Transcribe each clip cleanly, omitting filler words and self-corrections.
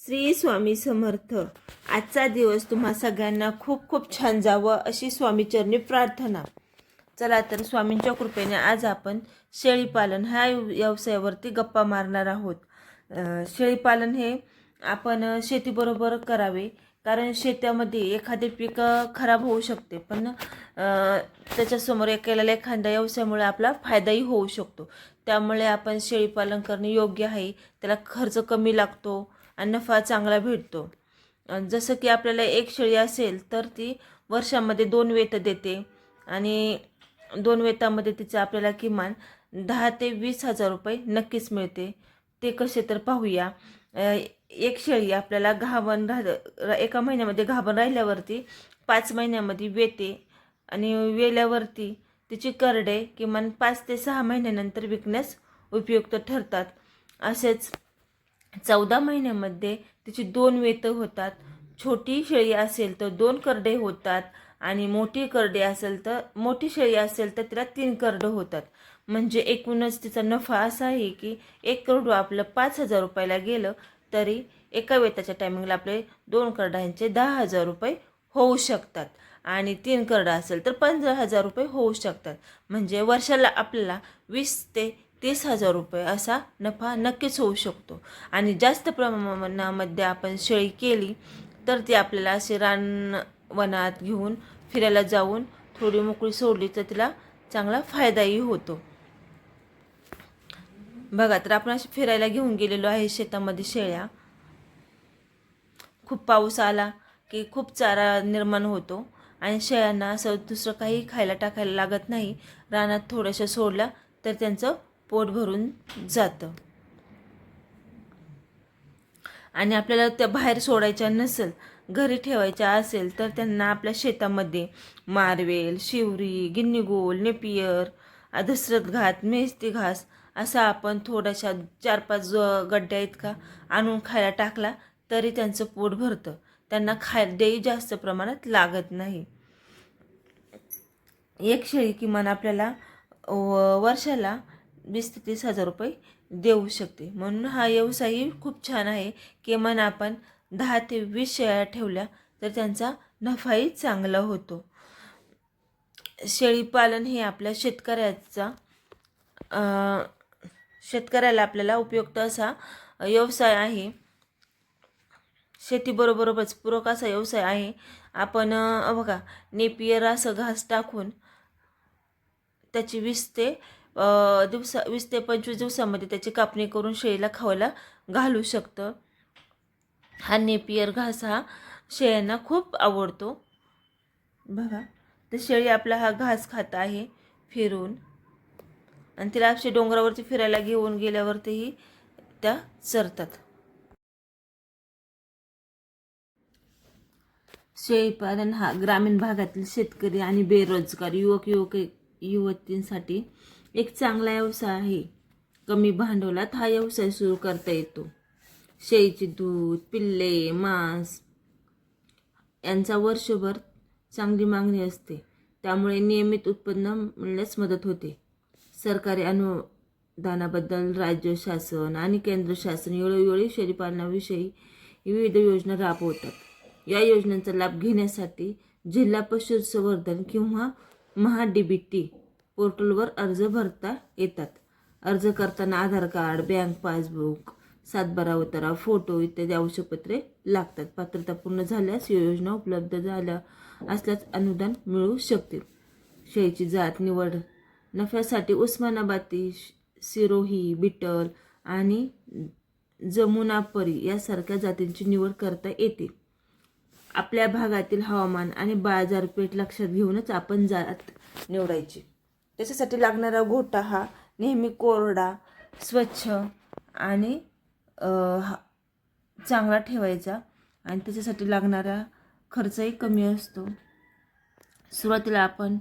श्री स्वामी समर्थ. आजचा दिवस तुम्हा सगळ्यांना खूप खूप छान जावं अशी स्वामीचरणी प्रार्थना. चला तर स्वामींच्या कृपेने आज आपण शेळीपालन ह्या व्यवसायावरती गप्पा मारणार आहोत. शेळीपालन हे आपण शेतीबरोबर करावे, कारण शेतामध्ये एखादे पीक खराब होऊ शकते, पण त्याच्यासमोर केलेल्या एखाद्या व्यवसायामुळे आपला फायदाही होऊ शकतो. त्यामुळे आपण शेळीपालन करणे योग्य आहे. त्याला खर्च कमी लागतो आणि नफा चांगला भेटतो. जसं की आपल्याला एक शेळी असेल तर ती वर्षामध्ये 2 वेत देते आणि 2 वेतामध्ये तिचं आपल्याला किमान 10 ते 20,000 रुपये नक्कीच मिळते. ते कसे तर पाहूया. एक शेळी आपल्याला एका महिन्यामध्ये गाभण राहिल्यावरती 5 महिन्यामध्ये वेते आणि वेल्यावरती तिची करडे किमान 5 ते 6 महिन्यानंतर विकण्यास उपयुक्त ठरतात. असेच 14 महिन्यामध्ये तिची 2 वेतं होतात. छोटी शेळी असेल तर 2 करडे होतात आणि मोठी शेळी असेल तर तिला 3 करडे होतात. म्हणजे एकूणच तिचा नफा असा आहे की 1 करडू आपलं 5,000 रुपयाला गेलं तरी एका वेताच्या टायमिंगला आपले 2 करड्यांचे 10,000 रुपये होऊ शकतात आणि 3 करडा असेल तर 15,000 रुपये होऊ शकतात. म्हणजे वर्षाला आपल्याला 20 ते 30,000 रुपये असा नफा नक्कीच होऊ शकतो. आणि जास्त प्रमाणामध्ये आपण शेळी केली तर ती आपल्याला असे रानवनात घेऊन फिरायला जाऊन थोडी मोकळी सोडली तर तिला चांगला फायदाही होतो. बघा, तर आपण अशी फिरायला घेऊन गेलेलो आहे शेतामध्ये शेळ्या. खूप पाऊस आला की खूप चारा निर्माण होतो आणि शेळ्यांना असं दुसरं काही खायला टाकायला लागत नाही. रानात थोड्याशा सोडल्या तर त्यांचं पोट भरून जातं. आणि आपल्याला त्या बाहेर सोडायच्या नसेल, घरी ठेवायच्या असेल तर त्यांना आपल्या शेतामध्ये मारवेल, शिवरी, गिन्नीगोल, नेपियर, दसरथ घात, मेस्ती घास असा आपण थोड्याशा 4-5 गड्ड्या इतका आणून खायला टाकला तरी त्यांचं पोट भरतं. त्यांना खाद्यही जास्त प्रमाणात लागत नाही. एक शेळी किमान आपल्याला वर्षाला 20 ते 30,000 रुपये देऊ शकते. म्हणून हा व्यवसायही खूप छान आहे. किमान आपण 10 ते 20 शेळ्या ठेवल्या तर त्यांचा नफाही चांगला होतो. शेळीपालन हे आपल्या शेतकऱ्याला आपल्याला उपयुक्त असा व्यवसाय आहे. शेतीबरोबरच पूरक असा व्यवसाय आहे. आपण बघा, नेपियर असं घास टाकून त्याची 20 ते 25 दिवसामध्ये त्याची कापणी करून शेळीला खावायला घालू शकतं. हा नेपियर घास हा शेळ्यांना खूप आवडतो. बघा, तर शेळी आपला हा घास खात आहे फिरून आणि तिला अशी डोंगरावरती फिरायला घेऊन गेल्यावरतीही त्या चरतात. शेळीपालन हा ग्रामीण भागातील शेतकरी आणि बेरोजगार युवतींसाठी एक चांगला व्यवसाय आहे. कमी भांडवलात हा व्यवसाय सुरू करता येतो. शेळीचे दूध, पिल्ले, मांस यांचा वर्षभर चांगली मागणी असते. त्यामुळे नियमित उत्पन्न मिळण्यास मदत होते. सरकारी अनुदानाबद्दल राज्य शासन आणि केंद्र शासन वेळोवेळी शेळीपालनाविषयी विविध योजना राबवतात. या योजनांचा लाभ घेण्यासाठी जिल्हा पशुसंवर्धन किंवा महा-DBT पोर्टलवर अर्ज भरता येतात. अर्ज करताना आधार कार्ड, बँक पासबुक, 7/12 उतारा, फोटो इत्यादी आवश्यकपत्रे लागतात. पात्रता पूर्ण झाल्यास योजना उपलब्ध झाल्या असल्यास अनुदान मिळू शकते. शेळीची जात निवड नफ्यासाठी उस्मानाबादी, सिरोही, बिटल आणि जमुनापरी यासारख्या जातींची निवड करता येते. आपल्या भागातील हवामान आणि बाजारपेठ लक्षात घेऊनच आपण जात निवडायची. त्याच्यासाठी लागणारा गोठा हा नेहमी कोरडा, स्वच्छ आणि चांगला ठेवायचा आणि त्याच्यासाठी लागणारा खर्चही कमी असतो. सुरुवातीला आपण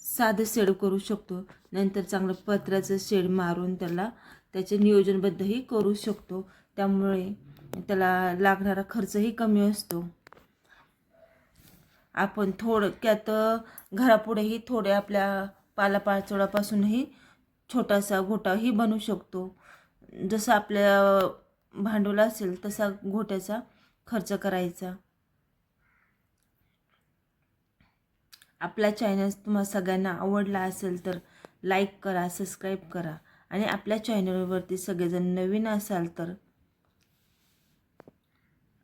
साधं शेड करू शकतो, नंतर चांगलं पत्र्याचं शेड मारून त्याचे नियोजनबद्धही करू शकतो. त्यामुळे त्याला लागणारा खर्चही कमी असतो. आपण थोडक्यात घरापुढेही थोडे आपल्या पालापाचोळापासूनही छोटासा गोठाही बनवू शकतो. जसं आपल्या भांडवल असेल तसा घोट्याचा खर्च करायचा. आपला चॅनल तुम्हा सगळ्यांना आवडला असेल तर लाईक करा, सबस्क्राईब करा आणि आपल्या चॅनलवरती सगळेजण नवीन असाल तर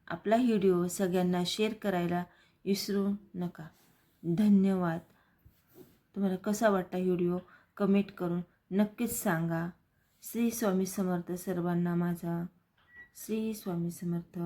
आपला व्हिडिओ सगळ्यांना शेअर करायला विसरू नका. धन्यवाद. तुम्हाला कसा वाटता व्हिडिओ कमेंट करून नक्कीच सांगा. श्री स्वामी समर्थ सर्वांना माझा. श्री स्वामी समर्थ.